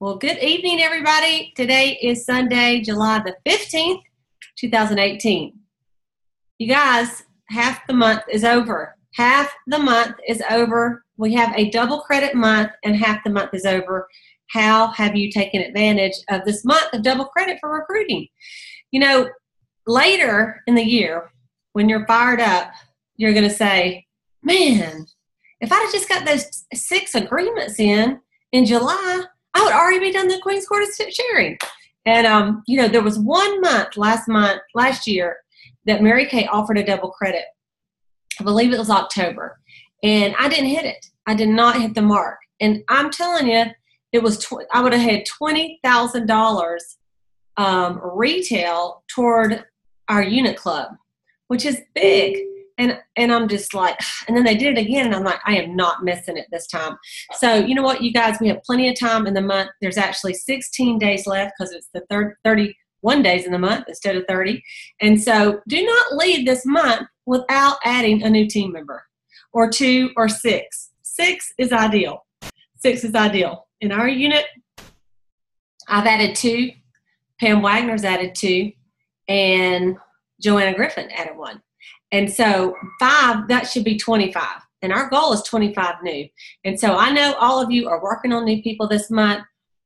Well, good evening, everybody. Today is Sunday, July the 15th, 2018. You guys, half the month is over. Half the month is over. We have a double credit month and half the month is over. How have you taken advantage of this month of double credit for recruiting? You know, later in the year, when you're fired up, you're going to say, man, if I'd have just got those 6 agreements in July, I would already be done the Queen's Court of sharing. And, there was 1 month last year that Mary Kay offered a double credit. I believe it was October. And I didn't hit it. I did not hit the mark. And I'm telling you, I would have had $20,000 retail toward our unit club, which is big. And I'm just like, and then they did it again, and I'm like, I am not missing it this time. So you know what, you guys, we have plenty of time in the month. There's actually 16 days left because it's the 31 days in the month instead of 30. And so do not leave this month without adding a new team member or 2 or 6. 6 is ideal. 6 is ideal. In our unit, I've added 2. Pam Wagner's added 2. And Joanna Griffin added 1. And so 5, that should be 25. And our goal is 25 new. And so I know all of you are working on new people this month,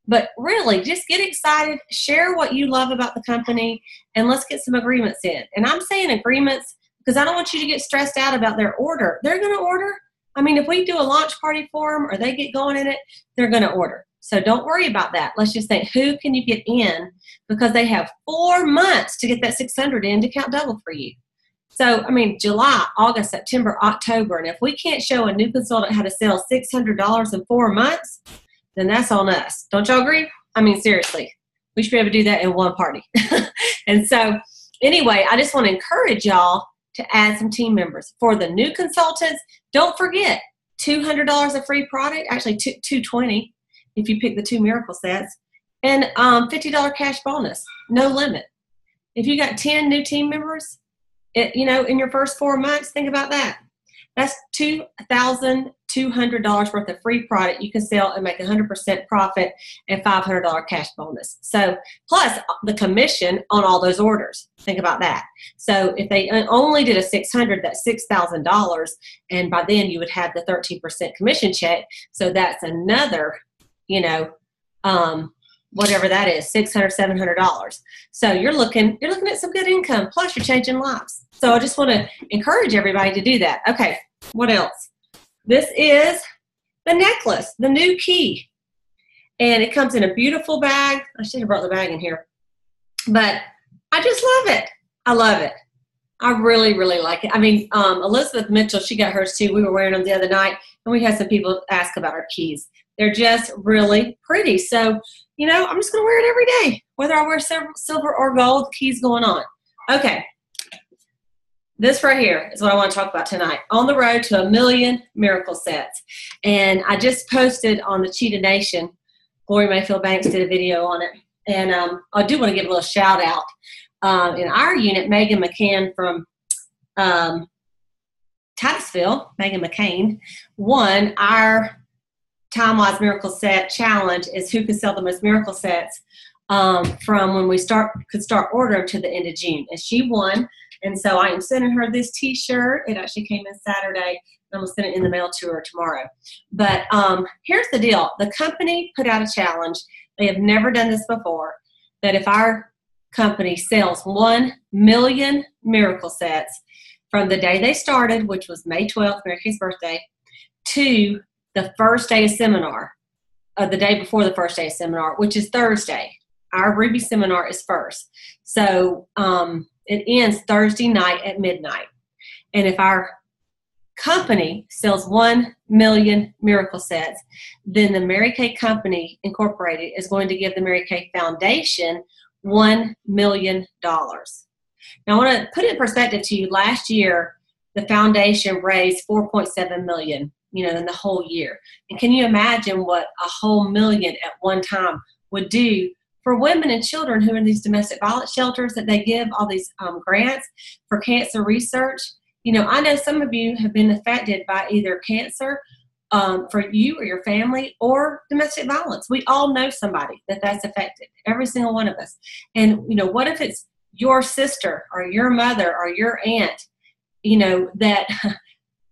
but really just get excited, share what you love about the company, and let's get some agreements in. And I'm saying agreements because I don't want you to get stressed out about their order. They're going to order. I mean, if we do a launch party for them or they get going in it, they're going to order. So don't worry about that. Let's just think, who can you get in? Because they have 4 months to get that 600 in to count double for you. So, I mean, July, August, September, October, and if we can't show a new consultant how to sell $600 in 4 months, then that's on us. Don't y'all agree? I mean, seriously, we should be able to do that in one party. And so, anyway, I just want to encourage y'all to add some team members. For the new consultants, don't forget, $200 of free product, actually $220 if you pick the 2 miracle sets, and $50 cash bonus, no limit. If you got 10 new team members, in your first 4 months, think about that. That's $2,200 worth of free product you can sell and make 100% profit and $500 cash bonus. So plus the commission on all those orders. Think about that. So if they only did a 600, that's $6,000, and by then you would have the 13% commission check. So that's another, whatever that is, $600, $700. So you're looking at some good income, plus you're changing lives. So I just want to encourage everybody to do that. Okay, what else? This is the necklace, the new key. And it comes in a beautiful bag. I should have brought the bag in here. But I just love it. I love it. I really, really like it. I mean, Elizabeth Mitchell, she got hers too. We were wearing them the other night, and we had some people ask about our keys. They're just really pretty. So, I'm just going to wear it every day, whether I wear silver or gold, keys going on. Okay. This right here is what I want to talk about tonight. On the road to 1 million miracle sets. And I just posted on the Cheetah Nation. Glory Mayfield Banks did a video on it. And I do want to give a little shout out. In our unit, Megan McCann from Titusville, Megan McCain, won our Time-Wise Miracle Set Challenge. Is who could sell the most miracle sets from when we could start ordering to the end of June. And she won. And so I am sending her this T-shirt. It actually came in Saturday. I'm going to send it in the mail to her tomorrow. But here's the deal. The company put out a challenge. They have never done this before, that if our company sells 1 million miracle sets from the day they started, which was May 12th, Mary Kay's birthday, to the first day of seminar, the day before the first day of seminar, which is Thursday. Our Ruby seminar is first. So it ends Thursday night at midnight. And if our company sells 1 million miracle sets, then the Mary Kay Company Incorporated is going to give the Mary Kay Foundation $1 million. Now, I want to put it in perspective to you. Last year, the foundation raised $4.7 million, in the whole year. And can you imagine what a whole million at one time would do for women and children who are in these domestic violence shelters that they give all these grants for cancer research? I know some of you have been affected by either cancer for you or your family, or domestic violence. We all know somebody that's affected, every single one of us. And, what if it's your sister or your mother or your aunt,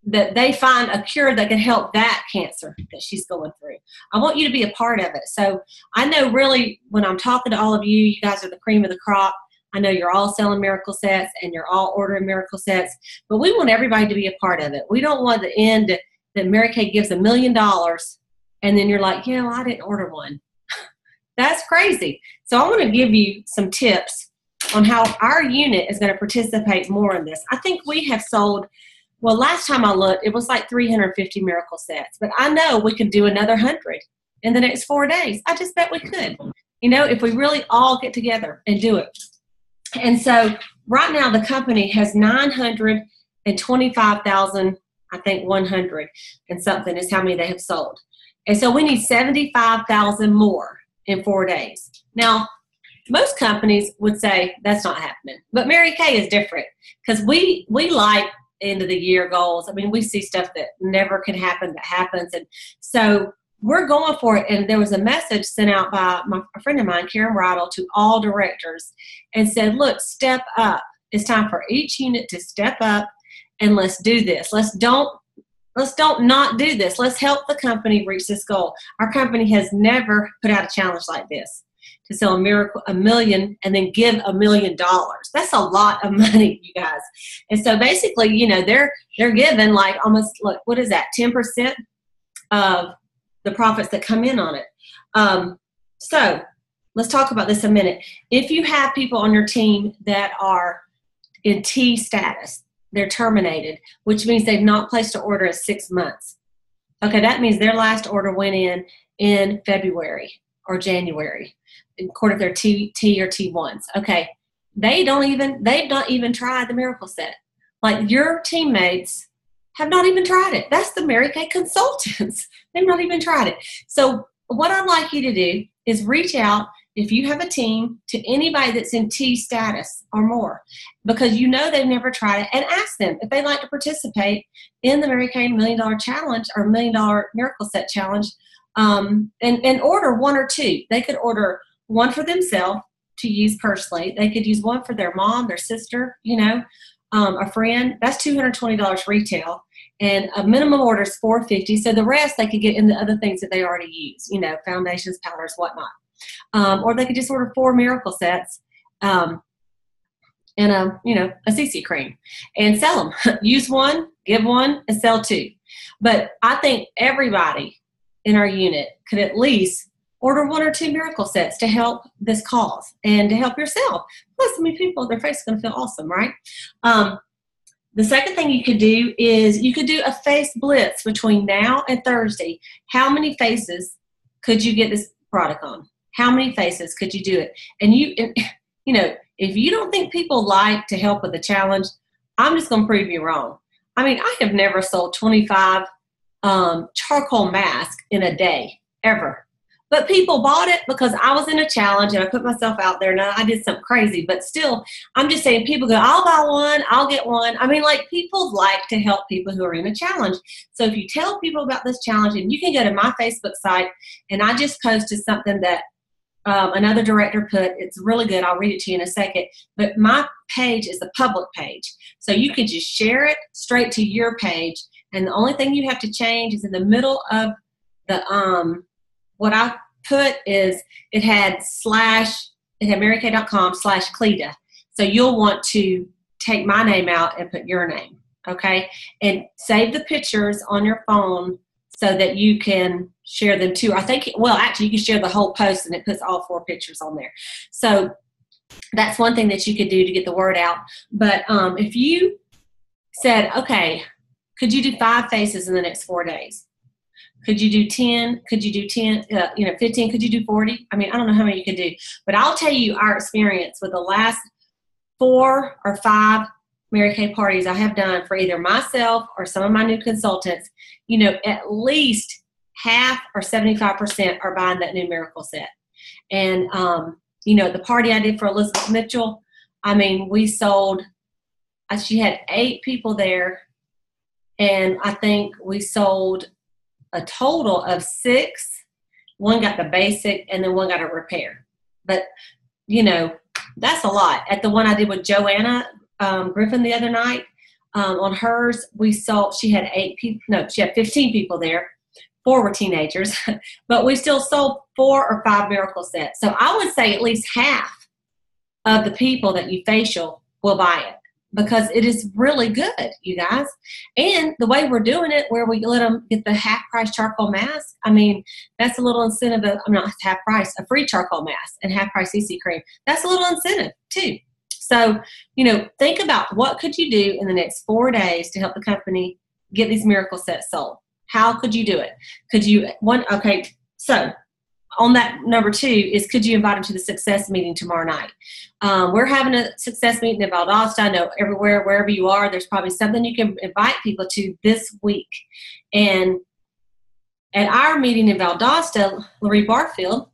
that they find a cure that can help that cancer that she's going through. I want you to be a part of it. So I know really when I'm talking to all of you, you guys are the cream of the crop. I know you're all selling miracle sets and you're all ordering miracle sets, but we want everybody to be a part of it. We don't want the end that Mary Kay gives $1 million and then you're like, I didn't order one. That's crazy. So I want to give you some tips on how our unit is going to participate more in this. I think we have sold, well, last time I looked, it was like 350 miracle sets, but I know we could do another 100 in the next 4 days. I just bet we could, if we really all get together and do it. And so right now the company has 925,000, I think 100 and something is how many they have sold. And so we need 75,000 more in 4 days. Now, most companies would say that's not happening, but Mary Kay is different because we like end of the year goals. I mean, we see stuff that never can happen that happens. And so we're going for it. And there was a message sent out by a friend of mine, Karen Riddle, to all directors and said, look, step up. It's time for each unit to step up and let's do this. Let's don't not do this. Let's help the company reach this goal. Our company has never put out a challenge like this to sell a million and then give $1 million. That's a lot of money, you guys. And so basically, they're giving like almost, look, what is that? 10% of the profits that come in on it. So let's talk about this a minute. If you have people on your team that are in T status, they're terminated, which means they've not placed an order in 6 months. Okay, that means their last order went in February or January, according to their T or T1s. Okay, they've not even tried the miracle set. Like your teammates have not even tried it. That's the Mary Kay consultants. They've not even tried it. So what I'd like you to do is reach out, if you have a team, to anybody that's in T status or more, because they've never tried it, and ask them if they'd like to participate in the Mary Kay $1 Million Challenge or $1 Million Miracle Set Challenge, and order 1 or 2. They could order one for themselves to use personally. They could use one for their mom, their sister, a friend. That's $220 retail, and a minimum order is $450. So the rest they could get in the other things that they already use, foundations, powders, whatnot. Or they could just order 4 miracle sets and a CC cream and sell them. Use one, give one, and sell 2. But I think everybody in our unit could at least order 1 or 2 miracle sets to help this cause and to help yourself. Plus, people, their face is going to feel awesome, right? The second thing you could do is you could do a face blitz between now and Thursday. How many faces could you get this product on? How many faces could you do it? And if you don't think people like to help with the challenge, I'm just going to prove you wrong. I mean, I have never sold 25 charcoal masks in a day, ever. But people bought it because I was in a challenge and I put myself out there and I did something crazy. But still, I'm just saying, people go, I'll buy one, I'll get one. I mean, people like to help people who are in a challenge. So if you tell people about this challenge, and you can go to my Facebook site, and I just posted something that another director put. It's really good. I'll read it to you in a second. But my page is a public page. So you can just share it straight to your page. And the only thing you have to change is in the middle of the, what I put is it had marykay.com/Cleta. So you'll want to take my name out and put your name. Okay. And save the pictures on your phone so that you can share them too. Actually you can share the whole post and it puts all 4 pictures on there. So that's one thing that you could do to get the word out. But if you said, okay, could you do 5 faces in the next 4 days? Could you do 10? Could you do 10, 15? Could you do 40? I mean, I don't know how many you could do, but I'll tell you our experience with the last 4 or 5 Mary Kay parties I have done for either myself or some of my new consultants. At least half or 75% are buying that new miracle set. And, the party I did for Elizabeth Mitchell, I mean, we sold, she had 8 people there. And I think we sold a total of 6. One got the basic, and then one got a repair. But, you know, that's a lot. At the one I did with Joanna Griffin the other night, on hers, she had 15 people there. 4 were teenagers, but we still sold 4 or 5 miracle sets. So I would say at least half of the people that you facial will buy it, because it is really good, you guys. And the way we're doing it, where we let them get the half price charcoal mask, I mean, that's a little incentive of, not half price, a free charcoal mask and half price CC cream. That's a little incentive too. So, you know, think about what could you do in the next 4 days to help the company get these miracle sets sold. How could you do it? So on that number 2 is, could you invite them to the success meeting tomorrow night? We're having a success meeting in Valdosta. I know everywhere, wherever you are, there's probably something you can invite people to this week. And at our meeting in Valdosta, Loree Barfield,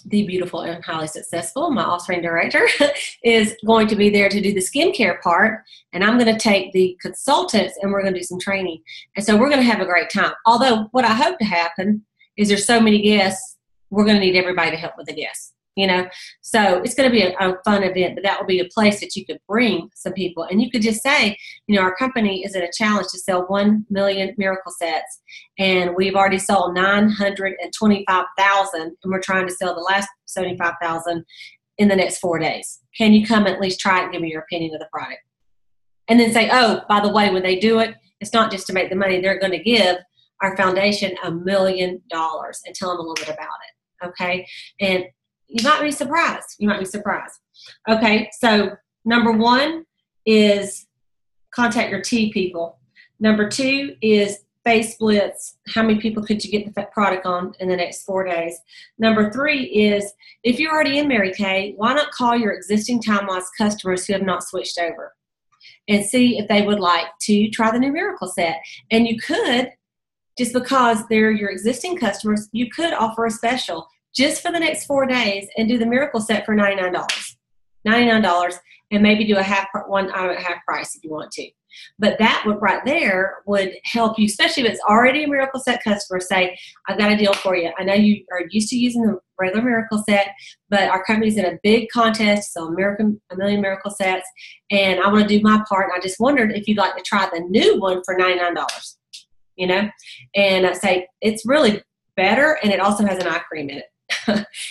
the beautiful and highly successful, my offspring director, is going to be there to do the skincare part. And I'm going to take the consultants, and we're going to do some training. And so we're going to have a great time. Although what I hope to happen is, there's so many guests, we're going to need everybody to help with the guests, you know. So it's going to be a fun event, but that will be a place that you could bring some people. And you could just say, you know, our company is in a challenge to sell 1 million miracle sets, and we've already sold 925,000, and we're trying to sell the last 75,000 in the next 4 days. Can you come at least try it and give me your opinion of the product? And then say, oh, by the way, when they do it, it's not just to make the money. They're going to give our foundation $1 million, and tell them a little bit about it. Okay. And you might be surprised. Okay. So number 1 is contact your T people. Number 2 is face blitz. How many people could you get the product on in the next 4 days? Number 3 is, if you're already in Mary Kay, why not call your existing time-wise customers who have not switched over and see if they would like to try the new miracle set. And you could, just because they're your existing customers, you could offer a special just for the next 4 days and do the miracle set for $99. $99, and maybe do one item at half price if you want to. But that would right there would help you, especially if it's already a miracle set customer. Say, I've got a deal for you. I know you are used to using the regular miracle set, but our company's in a big contest to sell a million miracle sets, and I want to do my part. And I just wondered if you'd like to try the new one for $99. You know, and I say it's really better, and it also has an eye cream in it.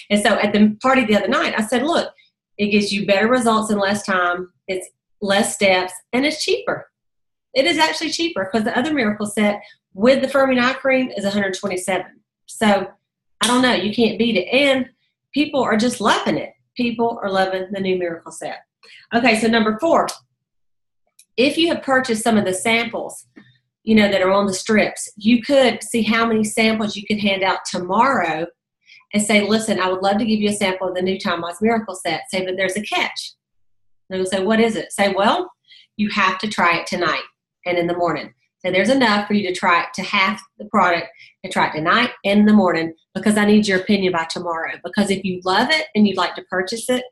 And so at the party the other night, I said, look, it gives you better results in less time, it's less steps, and it's cheaper. It is actually cheaper, because the other miracle set with the firming eye cream is $127. So I don't know, you can't beat it. And people are just loving it. People are loving the new miracle set. Okay, so number 4, if you have purchased some of the samples, you know, that are on the strips, you could see how many samples you could hand out tomorrow and say, listen, I would love to give you a sample of the new time-wise miracle set. Say, but there's a catch. They'll say, what is it? Say, well, you have to try it tonight and in the morning. So there's enough for you to try it, to half the product, and try it tonight and in the morning, because I need your opinion by tomorrow. Because if you love it and you'd like to purchase it,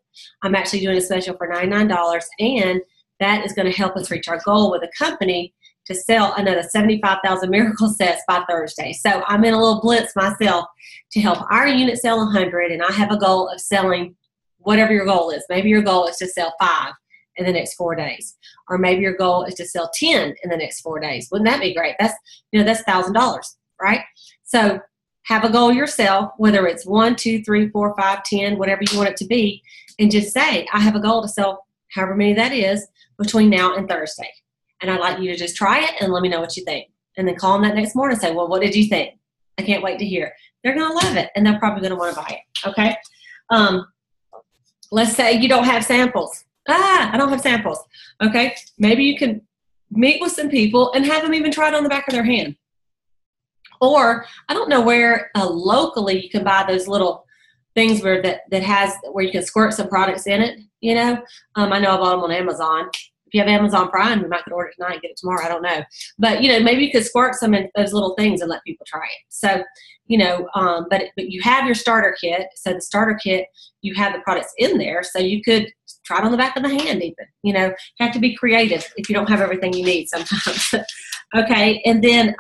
I'm actually doing a special for $99, and that is going to help us reach our goal with the company to sell another 75,000 miracle sets by Thursday. So I'm in a little blitz myself to help our unit sell 100, and I have a goal of selling whatever your goal is. Maybe your goal is to sell 5 in the next 4 days, or maybe your goal is to sell 10 in the next 4 days. Wouldn't that be great? That's $1,000, right? So have a goal yourself, whether it's 1, 2, 3, 4, 5, 10, whatever you want it to be, and just say, I have a goal to sell however many that is between now and Thursday. And I'd like you to just try it and let me know what you think. And then call them that next morning and say, well, what did you think? I can't wait to hear. They're going to love it, and they're probably going to want to buy it, okay? Let's say you don't have samples. I don't have samples, okay? Maybe you can meet with some people and have them even try it on the back of their hand. Or I don't know where locally you can buy those little things where you can squirt some products in it, you know? I know I bought them on Amazon. If you have Amazon Prime, we might could order it tonight and get it tomorrow. I don't know. But, you know, maybe you could squirt some in those little things and let people try it. So, you know, but you have your starter kit. So the starter kit, you have the products in there. So you could try it on the back of the hand even. You know, you have to be creative if you don't have everything you need sometimes. Okay. And then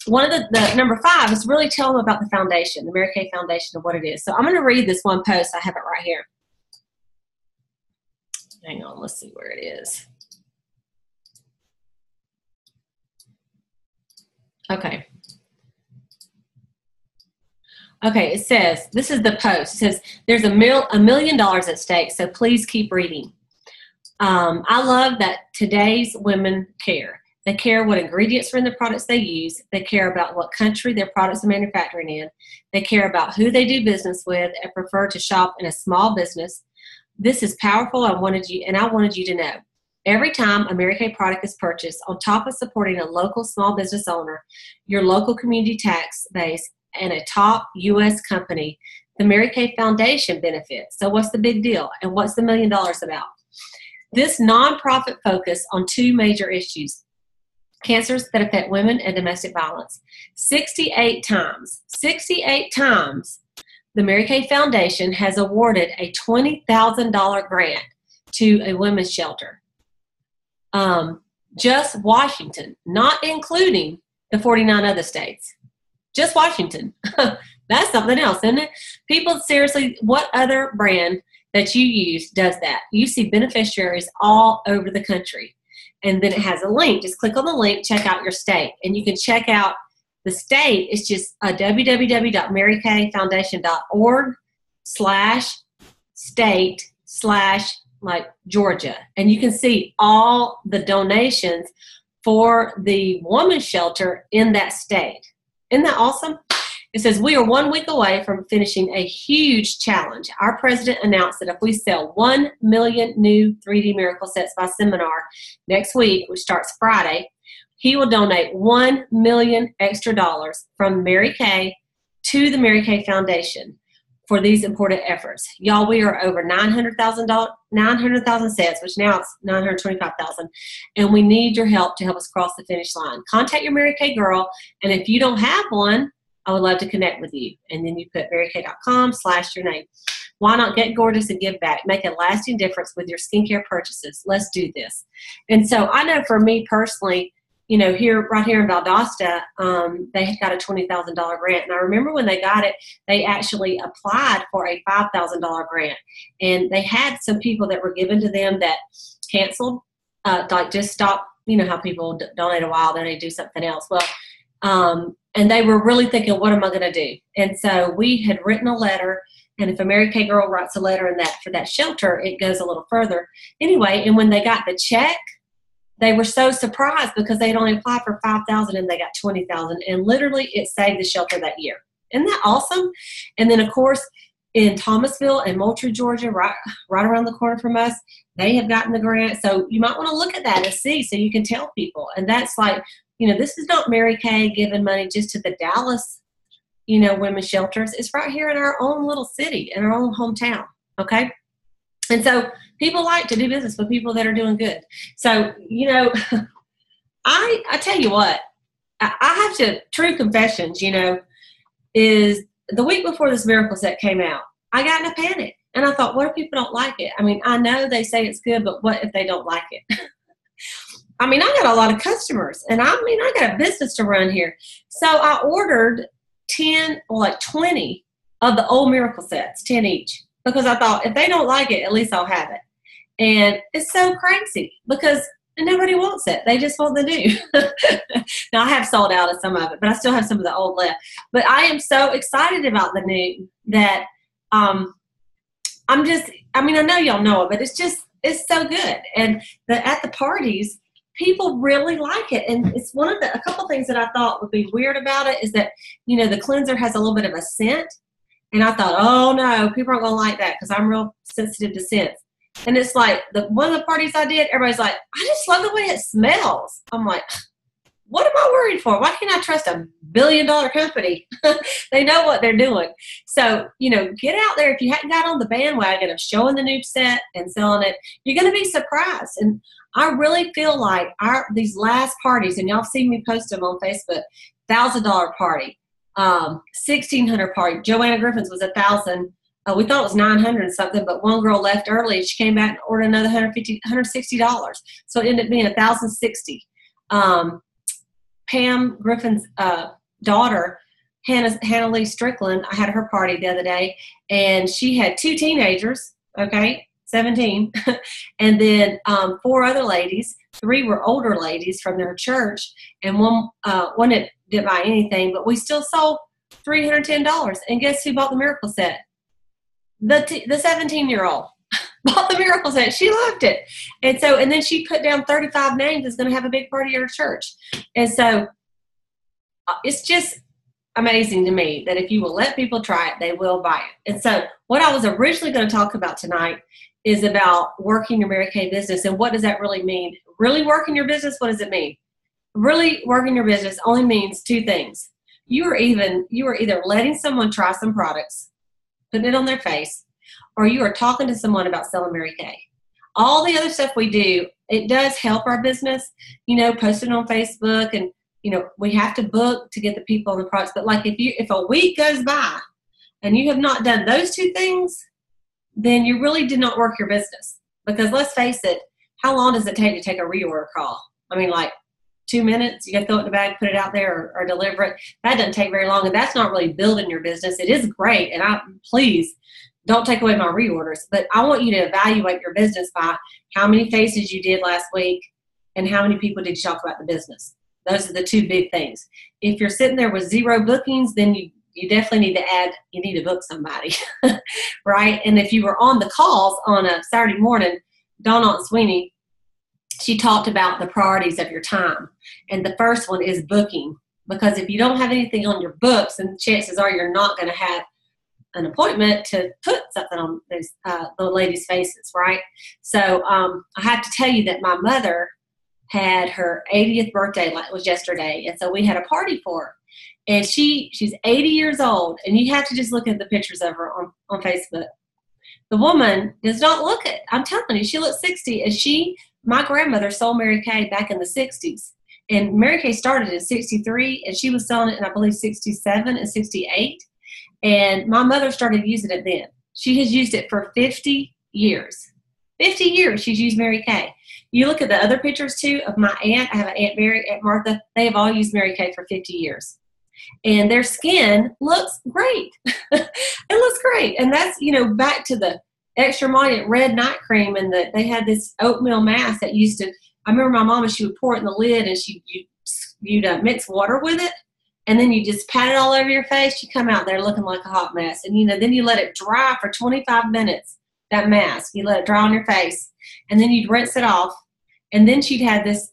one of the number 5 is really tell them about the foundation, the Mary Kay Foundation, and what it is. So I'm going to read this one post. I have it right here. Hang on, let's see where it is. Okay. Okay, it says, this is the post. It says, there's $1 million at stake, so please keep reading. I love that today's women care. They care what ingredients are in the products they use. They care about what country their products are manufacturing in. They care about who they do business with and prefer to shop in a small business. This is powerful. I wanted you to know. Every time a Mary Kay product is purchased, on top of supporting a local small business owner, your local community tax base, and a top U.S. company, the Mary Kay Foundation benefits. So what's the big deal? And what's the $1 million about? This nonprofit focus on 2 major issues: cancers that affect women and domestic violence. 68 times, the Mary Kay Foundation has awarded a $20,000 grant to a women's shelter. Just Washington, not including the 49 other states. Just Washington. That's something else, isn't it? People, seriously, what other brand that you use does that? You see beneficiaries all over the country. And then it has a link. Just click on the link, check out your state. And you can check out the state. It's just www.marykay.org/state/Georgia. And you can see all the donations for the women's shelter in that state. Isn't that awesome? It says, we are 1 week away from finishing a huge challenge. Our president announced that if we sell 1 million new 3D miracle sets by seminar next week, which starts Friday, he will donate $1 million extra from Mary Kay to the Mary Kay Foundation for these important efforts. Y'all, we are over 900,000 sets, which now it's 925,000, and we need your help to help us cross the finish line. Contact your Mary Kay girl, and if you don't have one, I would love to connect with you. And then you put marykay.com/your name. Why not get gorgeous and give back? Make a lasting difference with your skincare purchases. Let's do this. And so I know for me personally, you know, right here in Valdosta, they got a $20,000 grant. And I remember when they got it, they actually applied for a $5,000 grant. And they had some people that were given to them that canceled, like just stopped. You know how people donate a while, then they do something else. Well, and they were really thinking, what am I going to do? And so we had written a letter, and if a Mary Kay girl writes a letter for that shelter, it goes a little further. Anyway, and when they got the check, they were so surprised because they'd only applied for $5,000 and they got $20,000, and literally it saved the shelter that year. Isn't that awesome? And then, of course, in Thomasville and Moultrie, Georgia, right around the corner from us, they have gotten the grant. So you might want to look at that and see so you can tell people. And that's like, you know, this is not Mary Kay giving money just to the Dallas, you know, women's shelters. It's right here in our own little city, in our own hometown, okay? And so people like to do business with people that are doing good. So, you know, I tell you what, I have to, true confessions, you know, is the week before this miracle set came out, I got in a panic. And I thought, what if people don't like it? I mean, I know they say it's good, but what if they don't like it? I mean, I got a lot of customers, and I got a business to run here. So I ordered 20 of the old miracle sets, 10 each, because I thought if they don't like it, at least I'll have it. And it's so crazy because nobody wants it. They just want the new. Now, I have sold out of some of it, but I still have some of the old left. But I am so excited about the new that I know y'all know it, but it's so good. And at the parties, people really like it. And it's a couple things that I thought would be weird about it is that, you know, the cleanser has a little bit of a scent. And I thought, oh no, people aren't going to like that because I'm real sensitive to scents. And it's like one of the parties I did, everybody's like, I just love the way it smells. I'm like, what am I worried for? Why can't I trust $1 billion company? They know what they're doing. So, you know, get out there. If you hadn't got on the bandwagon of showing the new set and selling it, you're going to be surprised. And I really feel like these last parties, and y'all see me post them on Facebook, $1,000 party, $1,600 party. Joanna Griffin's was $1,000. We thought it was $900 and something, but one girl left early and she came back and ordered another $160. So it ended up being $1,060. Pam Griffin's daughter, Hannah Lee Strickland, I had her party the other day, and she had 2 teenagers, okay, 17, and then 4 other ladies. 3 were older ladies from their church, and one didn't buy anything, but we still sold $310. And guess who bought the miracle set? The 17-year-old bought the miracle set. She loved it. And then she put down 35 names is going to have a big party at her church. And so it's just amazing to me that if you will let people try it, they will buy it. And so what I was originally going to talk about tonight is about working your Mary Kay business. And what does that really mean? Really working your business, what does it mean? Really working your business only means 2 things. You are either letting someone try some products, putting it on their face, or you are talking to someone about selling Mary Kay. All the other stuff we do, it does help our business, posting on Facebook, and we have to book to get the people on the products. But like if a week goes by and you have not done those 2 things, then you really did not work your business. Because let's face it, how long does it take to take a reorder call? I mean, like 2 minutes, you got to throw it in the bag, put it out there, or deliver it. That doesn't take very long, and that's not really building your business. It is great, and please don't take away my reorders, but I want you to evaluate your business by how many faces you did last week and how many people did you talk about the business. Those are the 2 big things. If you're sitting there with 0 bookings, then you definitely need you need to book somebody, right? And if you were on the calls on a Saturday morning, Donna Sweeney, she talked about the priorities of your time. And the first one is booking, because if you don't have anything on your books, then chances are you're not going to have an appointment to put something on the ladies' faces, right? So I have to tell you that my mother had her 80th birthday, like it was yesterday, and so we had a party for her. And she's 80 years old, and you have to just look at the pictures of her on Facebook. The woman does not look it. I'm telling you, she looks 60. And my grandmother sold Mary Kay back in the 60s. And Mary Kay started in 63, and she was selling it in, I believe, 67 and 68. And my mother started using it then. She has used it for 50 years. 50 years she's used Mary Kay. You look at the other pictures, too, of my aunt. I have an Aunt Mary, Aunt Martha. They have all used Mary Kay for 50 years. And their skin looks great. It looks great. And that's, back to the extra monument red night cream, and they had this oatmeal mask that used to, I remember my mama, she would pour it in the lid, and you'd mix water with it, and then you just pat it all over your face. You come out there looking like a hot mess. And, then you let it dry for 25 minutes, that mask. You let it dry on your face, and then you'd rinse it off. And then she'd had this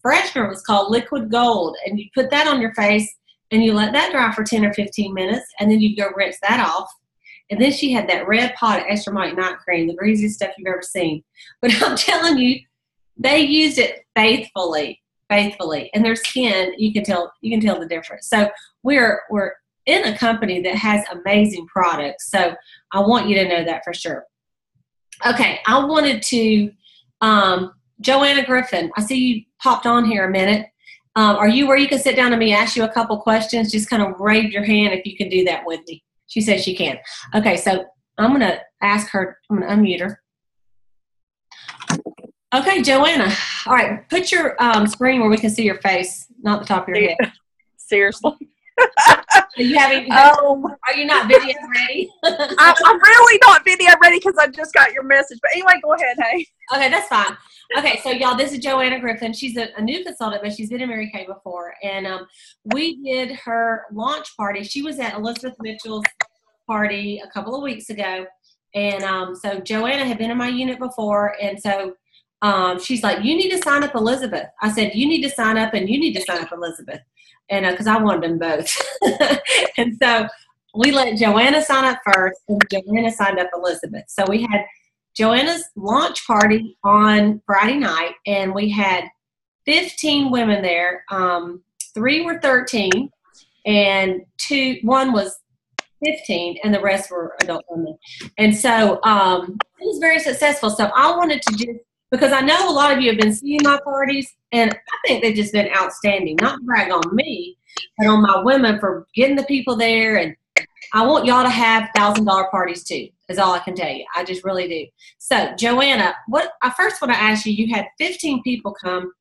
freshener was called Liquid Gold, and you put that on your face, and you let that dry for 10 or 15 minutes, and then you go rinse that off. And then she had that red pot of extra might night cream, the greasiest stuff you've ever seen. But I'm telling you, they used it faithfully. And their skin, you can tell the difference. So we're in a company that has amazing products. So I want you to know that for sure. Okay, I wanted to, Joanna Griffin, I see you popped on here a minute. Are you where you can sit down and me ask you a couple questions? Just kind of raise your hand if you can do that with me. She says she can. Okay, so I'm going to ask her. I'm going to unmute her. Okay, Joanna. All right, put your screen where we can see your face, not the top of your head. Seriously. Are you not video ready? I'm really not video ready because I just got your message. But anyway, go ahead, hey. Okay, that's fine. Okay, so y'all, this is Joanna Griffin. She's a new consultant, but she's been in Mary Kay before. And we did her launch party. She was at Elizabeth Mitchell's party a couple of weeks ago. And so Joanna had been in my unit before. And so she's like, you need to sign up Elizabeth. I said, you need to sign up and you need to sign up Elizabeth. And because I wanted them both. And so we let Joanna sign up first, and Joanna signed up Elizabeth. So we had Joanna's launch party on Friday night, and we had 15 women there. 3 were 13, and one was 15, and the rest were adult women. And so it was very successful. So I wanted to just, because I know a lot of you have been seeing my parties, and I think they've just been outstanding. Not to brag on me, but on my women for getting the people there. And I want y'all to have $1,000 parties too, is all I can tell you. I just really do. So, Joanna, I first want to ask you, you had 15 people come.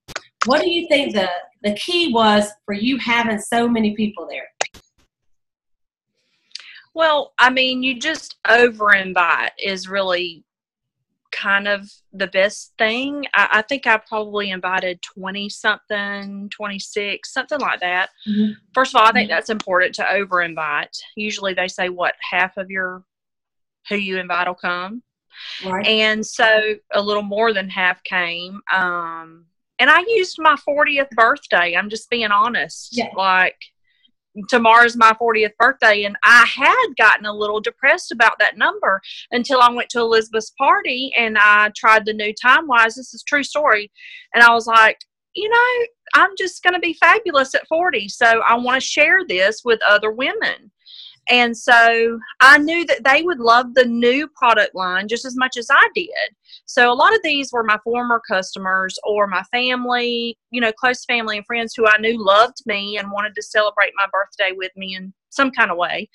What do you think the key was for you having so many people there? Well, I mean, you just over invite is really kind of the best thing. I think I probably invited 20 something, 26, something like that. Mm-hmm. First of all, I think that's important to over invite. Usually they say half of who you invite will come. Right. And so a little more than half came. And I used my 40th birthday. I'm just being honest. Yeah. Like, tomorrow's my 40th birthday, and I had gotten a little depressed about that number until I went to Elizabeth's party and I tried the new Time-Wise. This is a true story. And I was like, I'm just going to be fabulous at 40. So I want to share this with other women. And so I knew that they would love the new product line just as much as I did. So a lot of these were my former customers or my family, close family and friends who I knew loved me and wanted to celebrate my birthday with me in some kind of way.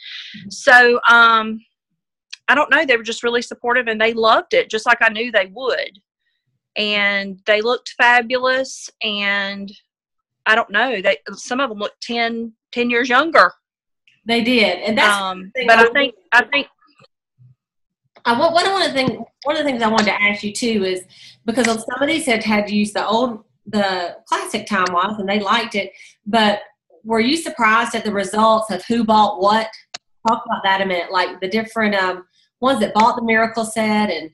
So I don't know. They were just really supportive and they loved it just like I knew they would. And they looked fabulous. And I don't know. Some of them looked 10 years younger. They did, and that's. But I think. One of the things I wanted to ask you too is because some of these had used the classic Time-Wise and they liked it, but were you surprised at the results of who bought what? Talk about that a minute, like the different ones that bought the Miracle Set and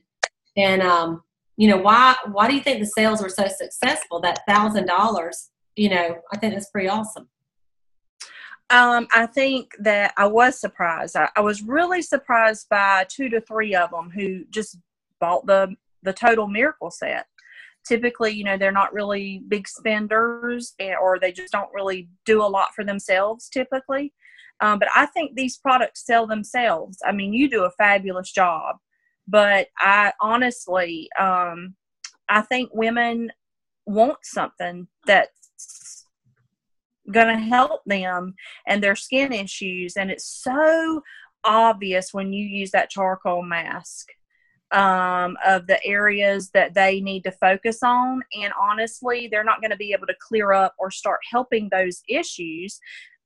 why do you think the sales were so successful? That $1,000, I think that's pretty awesome. I think that I was surprised. I was really surprised by 2 to 3 of them who just bought the total Miracle Set. Typically, they're not really big spenders or they just don't really do a lot for themselves typically. But I think these products sell themselves. I mean, you do a fabulous job, but I honestly, I think women want something that's going to help them and their skin issues. And it's so obvious when you use that charcoal mask of the areas that they need to focus on. And honestly, they're not going to be able to clear up or start helping those issues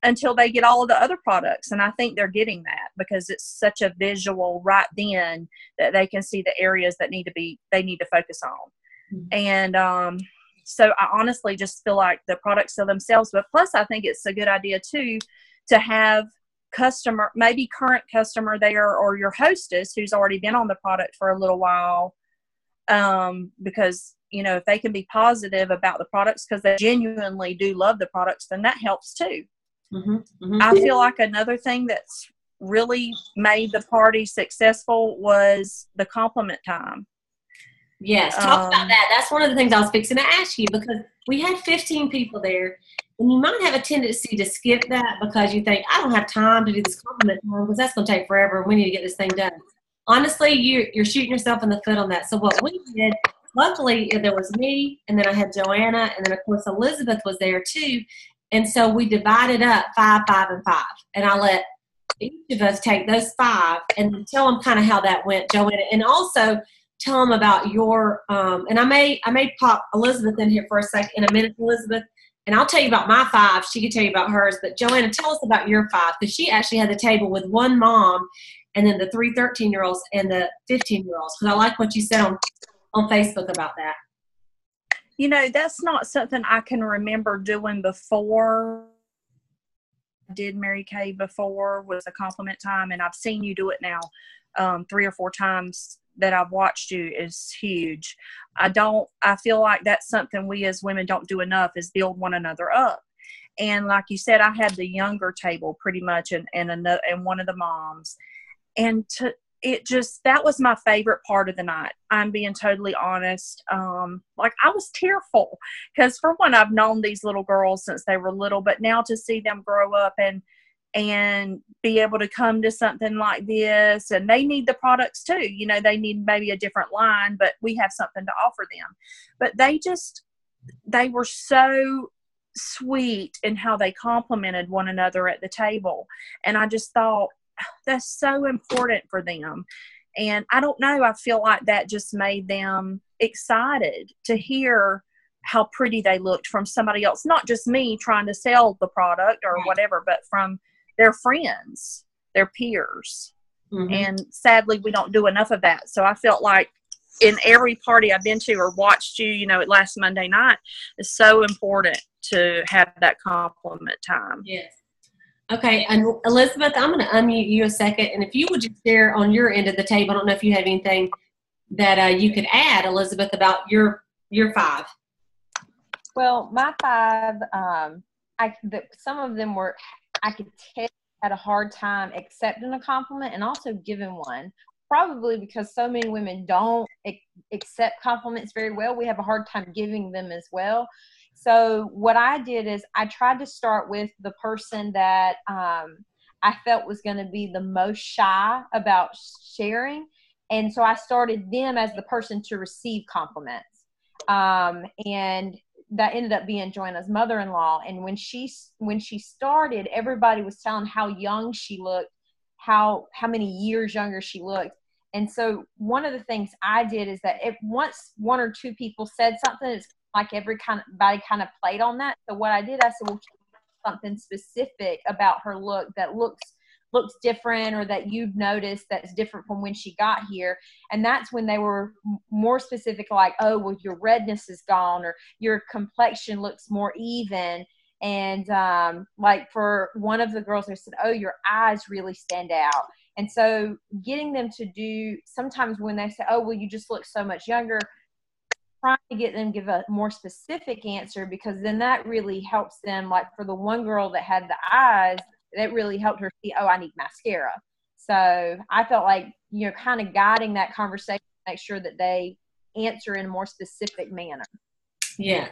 until they get all of the other products. And I think they're getting that because it's such a visual right then that they can see the areas that they need to focus on. Mm-hmm. And, so I honestly just feel like the products sell themselves, but plus I think it's a good idea too, to have maybe current customer there or your hostess who's already been on the product for a little while. Because, if they can be positive about the products because they genuinely do love the products, then that helps too. Mm-hmm. Mm-hmm. I feel like another thing that's really made the party successful was the compliment time. Yes, talk about that. That's one of the things I was fixing to ask you because we had 15 people there, and you might have a tendency to skip that because you think, I don't have time to do this compliment time because that's going to take forever. We need to get this thing done. Honestly, you're shooting yourself in the foot on that. So what we did, luckily, there was me, and then I had Joanna, and then, of course, Elizabeth was there too. And so we divided up 5, 5, and 5. And I let each of us take those 5 and tell them kind of how that went, Joanna. And also tell them about your and I may pop Elizabeth in here for a second in a minute, Elizabeth, and I'll tell you about my 5. She can tell you about hers, but Joanna, tell us about your 5 because she actually had the table with one mom and then the 3 13-year-olds and the 15-year-olds because I like what you said on Facebook about that. That's not something I can remember doing before. I did Mary Kay before was a compliment time, and I've seen you do it now 3 or 4 times that I've watched you is huge. I feel like that's something we as women don't do enough is build one another up. And like you said, I had the younger table pretty much and one of the moms. And that was my favorite part of the night. I'm being totally honest. Like I was tearful because for one, I've known these little girls since they were little, but now to see them grow up and be able to come to something like this, and they need the products too. They need maybe a different line, but we have something to offer them. But they were so sweet in how they complimented one another at the table. And I just thought that's so important for them. And I don't know, I feel like that just made them excited to hear how pretty they looked from somebody else, not just me trying to sell the product or whatever, but from their friends, their peers. Mm-hmm. And sadly, we don't do enough of that. So I felt like in every party I've been to or watched you, last Monday night, it's so important to have that compliment time. Yes. Okay, and Elizabeth, I'm going to unmute you a second, and if you would just share on your end of the table, I don't know if you have anything that you could add, Elizabeth, about your 5. Well, my 5, some of them were, I could tell, had a hard time accepting a compliment and also giving one. Probably because so many women don't accept compliments very well. We have a hard time giving them as well. So what I did is I tried to start with the person that I felt was going to be the most shy about sharing. And so I started them as the person to receive compliments. And that ended up being Joanna's mother-in-law. And when she started, everybody was telling how young she looked, how many years younger she looked. And so one of the things I did is that once 1 or 2 people said something, it's like everybody kind of played on that. So what I did, I said, well, something specific about her look that looks different, or that you've noticed that's different from when she got here. And that's when they were more specific, like, oh, well, your redness is gone, or your complexion looks more even. And like for one of the girls, I said, oh, your eyes really stand out. And so getting them to do, sometimes when they say, oh, well, you just look so much younger, trying to get them to give a more specific answer, because then that really helps them. Like for the one girl that had the eyes, that really helped her see, oh, I need mascara. So I felt like, kind of guiding that conversation to make sure that they answer in a more specific manner. Yeah,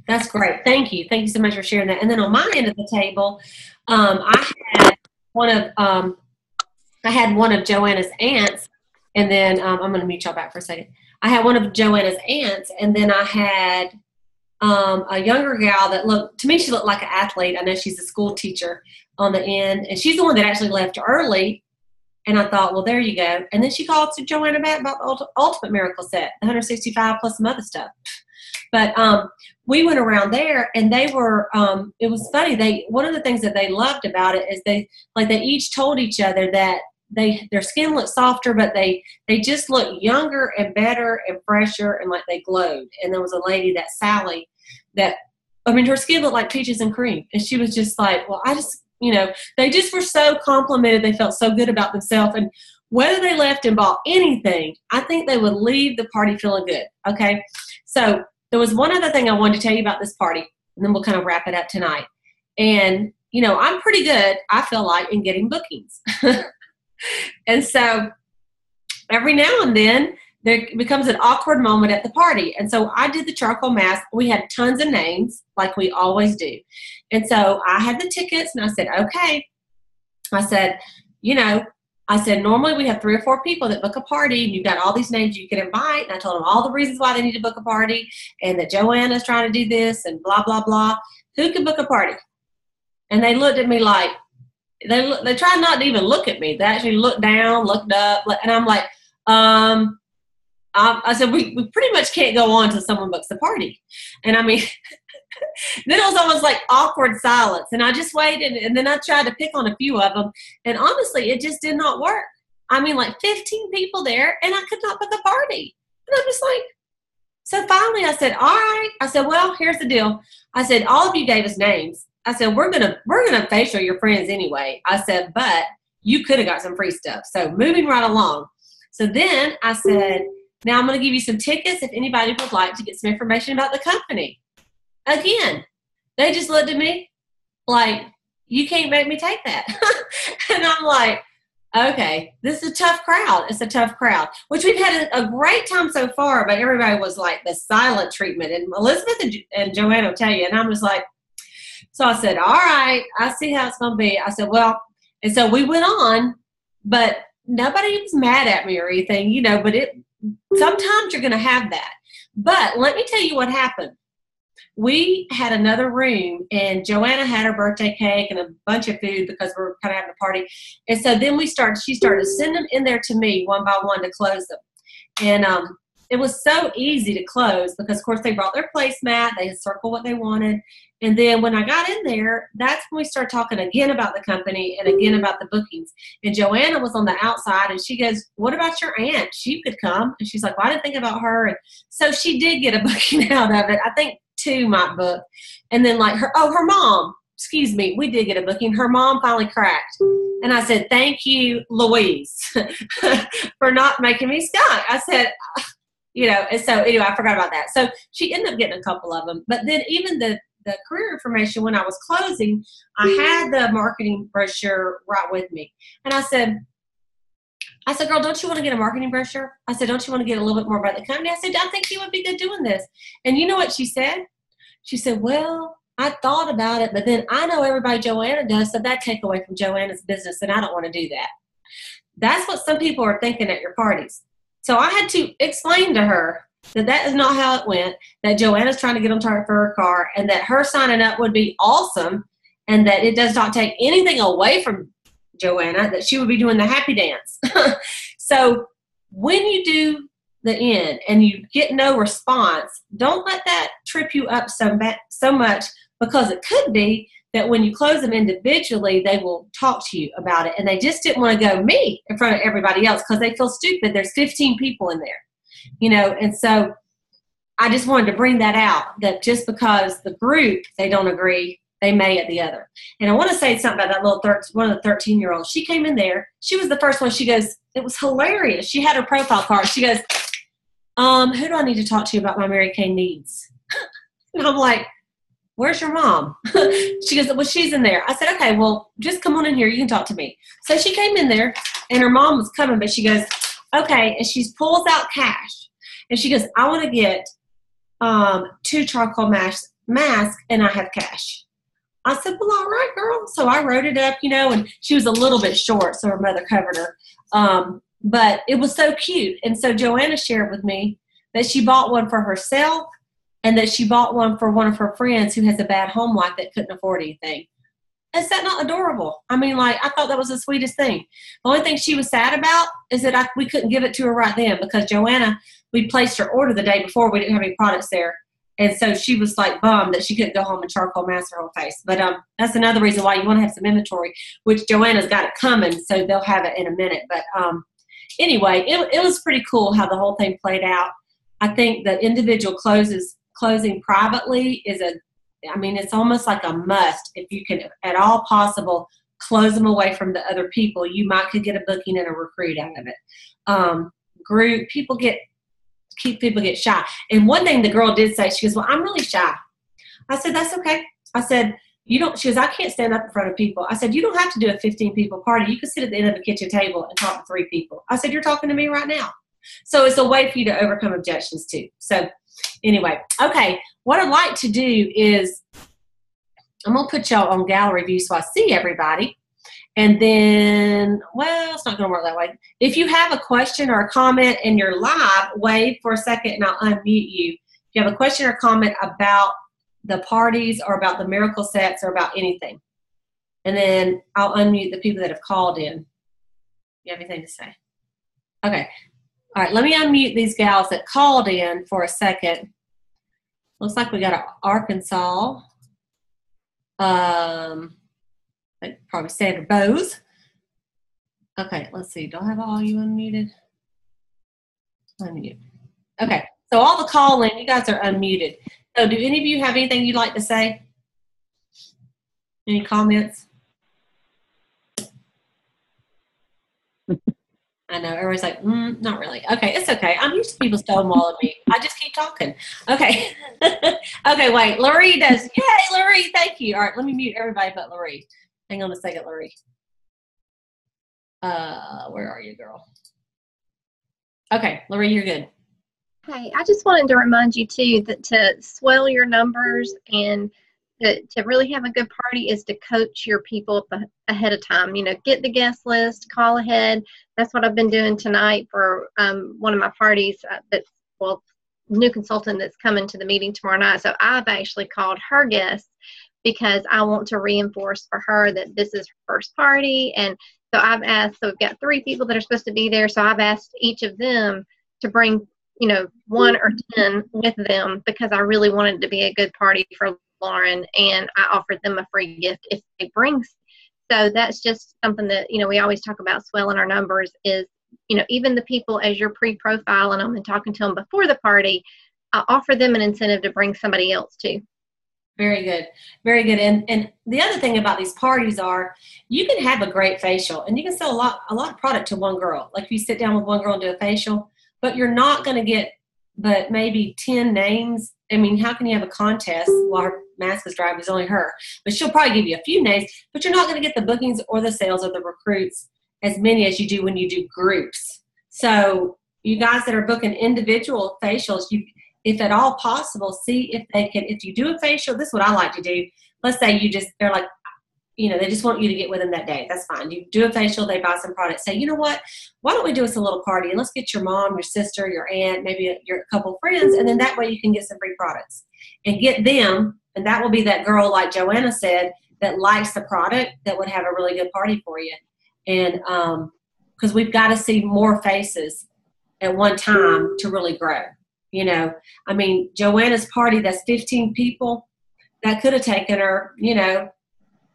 that's great. Thank you. Thank you so much for sharing that. And then on my end of the table, I had one of Joanna's aunts, and then I'm going to mute y'all back for a second. I had one of Joanna's aunts, and then I had a younger gal that to me, she looked like an athlete. I know she's a school teacher on the end, and she's the one that actually left early. And I thought, well, there you go. And then she called to Joanna back about the Ultimate Miracle set, 165 plus some other stuff. But we went around there, and they were, it was funny. One of the things that they loved about it is they each told each other that their skin looked softer, but they just looked younger and better and fresher, and like they glowed. And there was a lady, that Sally, her skin looked like peaches and cream. And she was just like, well, they just were so complimented. They felt so good about themselves. And whether they left and bought anything, I think they would leave the party feeling good. Okay. So there was one other thing I wanted to tell you about this party, and then we'll kind of wrap it up tonight. And, I'm pretty good, I feel like, in getting bookings. And so every now and then there becomes an awkward moment at the party. And so I did the charcoal mask. We had tons of names, like we always do. And so I had the tickets, and I said, okay. I said, normally we have 3 or 4 people that book a party, and you've got all these names you can invite. And I told them all the reasons why they need to book a party, and that Joanna's trying to do this, and blah, blah, blah. Who can book a party? And they looked at me like, they tried not to even look at me. They actually looked down, looked up, and I'm like, I said, we pretty much can't go on until someone books the party. And then it was almost like awkward silence. And I just waited, and then I tried to pick on a few of them. And honestly, it just did not work. Like 15 people there, and I could not book a party. And I'm just like, so finally I said, all right. I said, well, here's the deal. I said, all of you gave us names. I said, we're gonna facial your friends anyway. I said, but you could have got some free stuff. So moving right along. So then I said, now I'm going to give you some tickets if anybody would like to get some information about the company. Again, they just looked at me like, you can't make me take that. And I'm like, okay, this is a tough crowd. It's a tough crowd, which we've had a great time so far, but everybody was like the silent treatment. And Elizabeth and Joanna will tell you. And I'm just like, so I said, all right, I see how it's going to be. I said, well, and so we went on, but nobody was mad at me or anything, but sometimes you're going to have that. But let me tell you what happened. We had another room, and Joanna had her birthday cake and a bunch of food because we were kind of having a party. And so then she started to send them in there to me one by one to close them. And it was so easy to close because, of course, they brought their placemat. They had circled what they wanted. And then when I got in there, that's when we started talking again about the company and again about the bookings. And Joanna was on the outside, and she goes, what about your aunt? She could come. And she's like, well, I didn't think about her. And so she did get a booking out of it. I think 2 might book. And then like her mom, excuse me, we did get a booking. Her mom finally cracked. And I said, thank you, Louise, for not making me skunk. I said, and so anyway, I forgot about that. So she ended up getting a couple of them. But then even the career information, when I was closing, I had the marketing brochure right with me. And I said, girl, don't you want to get a marketing brochure? I said, don't you want to get a little bit more about the company? I said, I think you would be good doing this. And you know what she said? She said, well, I thought about it, but then I know everybody Joanna does, so that take away from Joanna's business, and I don't want to do that. That's what some people are thinking at your parties. So I had to explain to her that is not how it went, that Joanna's trying to get them for her car, and that her signing up would be awesome, and that it does not take anything away from Joanna, that she would be doing the happy dance. So when you do the end and you get no response, don't let that trip you up so much, because it could be that when you close them individually, they will talk to you about it, and they just didn't want to go me in front of everybody else because they feel stupid. There's 15 people in there, and so I just wanted to bring that out, that just because the group, they don't agree, they may at the other. And I want to say something about that one of the 13-year-olds. She came in there. She was the first one. She goes, it was hilarious. She had her profile card. She goes, who do I need to talk to about my Mary Kay needs? And I'm like, where's your mom? She goes, well, she's in there. I said, okay, well, just come on in here. You can talk to me. So she came in there, and her mom was coming, but she goes, okay. And she pulls out cash. And she goes, I want to get 2 charcoal masks, and I have cash. I said, well, all right, girl. So I wrote it up, and she was a little bit short, so her mother covered her. But it was so cute. And so Joanna shared with me that she bought one for herself, and that she bought one for one of her friends who has a bad home life that couldn't afford anything. Is that not adorable? I mean, I thought that was the sweetest thing. The only thing she was sad about is that we couldn't give it to her right then, because Joanna, we placed her order the day before. We didn't have any products there. And so she was bummed that she couldn't go home and charcoal mask her whole face. But that's another reason why you want to have some inventory, which Joanna's got it coming, so they'll have it in a minute. But anyway, it was pretty cool how the whole thing played out. I think the individual closing privately it's almost like a must. If you can at all possible close them away from the other people, you could get a booking and a recruit out of it. Group people get shy. And one thing the girl did say, she goes, well, I'm really shy. I said, that's okay. I said, she goes, I can't stand up in front of people. I said, you don't have to do a 15 people party. You can sit at the end of the kitchen table and talk to 3 people. I said, you're talking to me right now. So it's a way for you to overcome objections too. So anyway, okay, what I'd like to do is I'm going to put y'all on gallery view so I see everybody. And then, well, it's not going to work that way. If you have a question or a comment and you're live, wave for a second and I'll unmute you. If you have a question or comment about the parties or about the miracle sets or about anything. And then I'll unmute the people that have called in. You have anything to say? Okay. All right, let me unmute these gals that called in for a second. Looks like we got an Arkansas. Probably Sandra Bowes. Okay, let's see. Do I have all you unmuted? Unmute. Okay, so all the call in, you guys are unmuted. So do any of you have anything you'd like to say? Any comments? I know, everybody's like, not really. Okay, it's okay. I'm used to people stonewalling me. I just keep talking. Okay. Okay, wait. Loree does. Yay, Loree, thank you. All right, let me mute everybody but Loree. Hang on a second, Loree. Where are you, girl? Okay, Loree, you're good. Hey, I just wanted to remind you, too, that to swell your numbers and to really have a good party is to coach your people ahead of time. Get the guest list, call ahead. That's what I've been doing tonight for one of my parties new consultant that's coming to the meeting tomorrow night. So I've actually called her guests because I want to reinforce for her that this is her first party. And so I've asked, so we've got 3 people that are supposed to be there. So I've asked each of them to bring 1 or 10 with them because I really wanted it to be a good party for Lauren, and I offered them a free gift if they bring. So that's just something that, we always talk about swelling our numbers is, even the people as you're pre-profiling them and talking to them before the party, offer them an incentive to bring somebody else too. Very good. Very good. And the other thing about these parties are you can have a great facial and you can sell a lot of product to one girl. Like if you sit down with one girl and do a facial, but you're not going to get but maybe 10 names. I mean, how can you have a contest while her mask is dry? It's only her. But she'll probably give you a few names, but you're not going to get the bookings or the sales or the recruits as many as you do when you do groups. So you guys that are booking individual facials, if at all possible, see if they can, if you do a facial, this is what I like to do. Let's say they're like, they just want you to get with them that day. That's fine. You do a facial, they buy some product. Say, you know what? Why don't we do us a little party and let's get your mom, your sister, your aunt, maybe your couple friends, and then that way you can get some free products and get them. And that will be that girl, like Joanna said, that likes the product that would have a really good party for you. And because we've got to see more faces at one time to really grow. I mean, Joanna's party, that's 15 people, that could have taken her,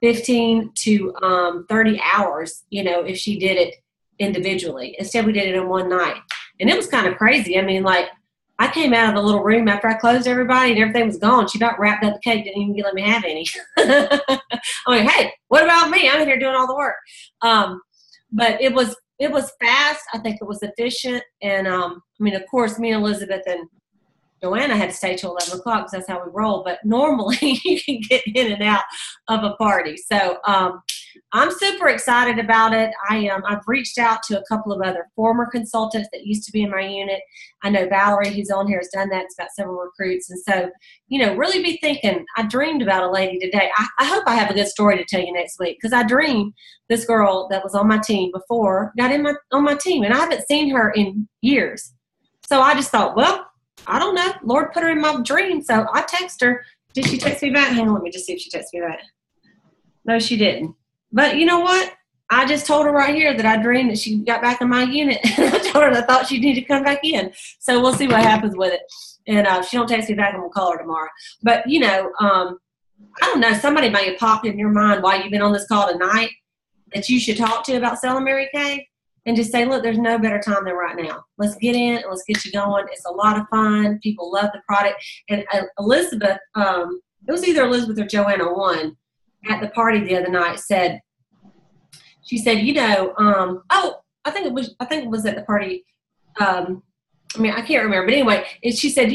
15 to 30 hours, if she did it individually. Instead, we did it in one night. And it was kind of crazy. I mean, like, I came out of the little room after I closed everybody and everything was gone. She about wrapped up the cake, didn't even let me have any. I'm like, hey, what about me? I'm here doing all the work. But it was fast. I think it was efficient. And, of course, me and Elizabeth and Joanna had to stay till 11 o'clock because that's how we roll. But normally you can get in and out of a party. So I'm super excited about it. I've reached out to a couple of other former consultants that used to be in my unit. I know Valerie, who's on here, has done that. It's got several recruits. And so, really be thinking, I dreamed about a lady today. I hope I have a good story to tell you next week because I dreamed this girl that was on my team before got on my team. And I haven't seen her in years. So I just thought, well, I don't know. Lord put her in my dream. So I text her. Did she text me back? Hang on, let me just see if she texted me back. No, she didn't. But you know what? I just told her right here that I dreamed that she got back in my unit. And I told her that I thought she needed to come back in. So we'll see what happens with it. And if she don't text me back, I'm going to call her tomorrow. But, I don't know. Somebody may have popped in your mind while you've been on this call tonight that you should talk to about selling Mary Kay. And just say, look, there's no better time than right now. Let's get in and let's get you going. It's a lot of fun. People love the product. And Elizabeth, it was either Elizabeth or Joanna, one at the party the other night she said, I think it was at the party. I can't remember. But anyway, she said,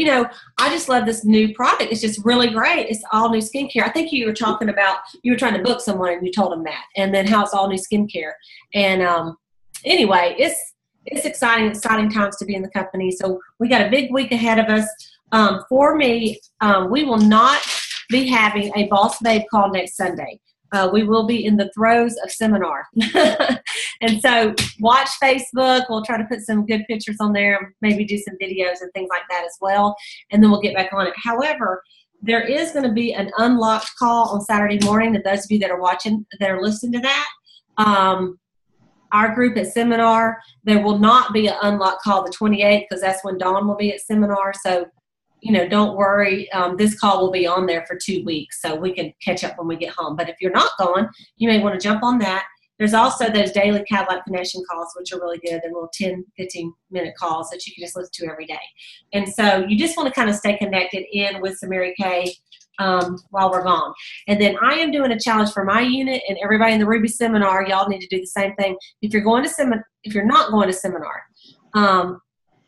I just love this new product. It's just really great. It's all new skincare. I think you were talking about, you were trying to book someone and you told them that. And then how it's all new skincare. And, anyway, it's exciting times to be in the company. So we got a big week ahead of us. For me, we will not be having a Boss Babe call next Sunday. We will be in the throes of seminar. And so watch Facebook. We'll try to put some good pictures on there, maybe do some videos and things like that as well. And then we'll get back on it. However, there is going to be an unlocked call on Saturday morning. To those of you that are watching, that are listening to that, our group at seminar, there will not be an unlock call the 28th because that's when Dawn will be at seminar. So, don't worry. This call will be on there for 2 weeks so we can catch up when we get home. But if you're not going, you may want to jump on that. There's also those daily Cadillac Connection calls, which are really good. They're little 10, 15-minute calls that you can just listen to every day. And so you just want to kind of stay connected in with some Mary Kay while we're gone. And then I am doing a challenge for my unit and everybody in the Ruby seminar. Y'all need to do the same thing. If you're not going to seminar,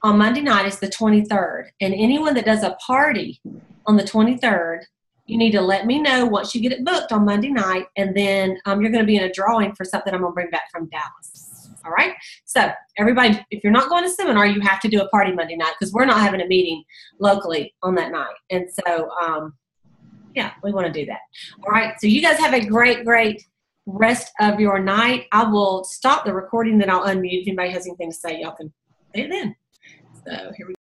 on Monday night is the 23rd. And anyone that does a party on the 23rd, you need to let me know once you get it booked on Monday night. And then you're going to be in a drawing for something I'm going to bring back from Dallas. All right. So everybody, if you're not going to seminar, you have to do a party Monday night because we're not having a meeting locally on that night. And so, yeah, we want to do that. All right. So you guys have a great, great rest of your night. I will stop the recording, then I'll unmute. If anybody has anything to say, y'all can say it then. So here we go.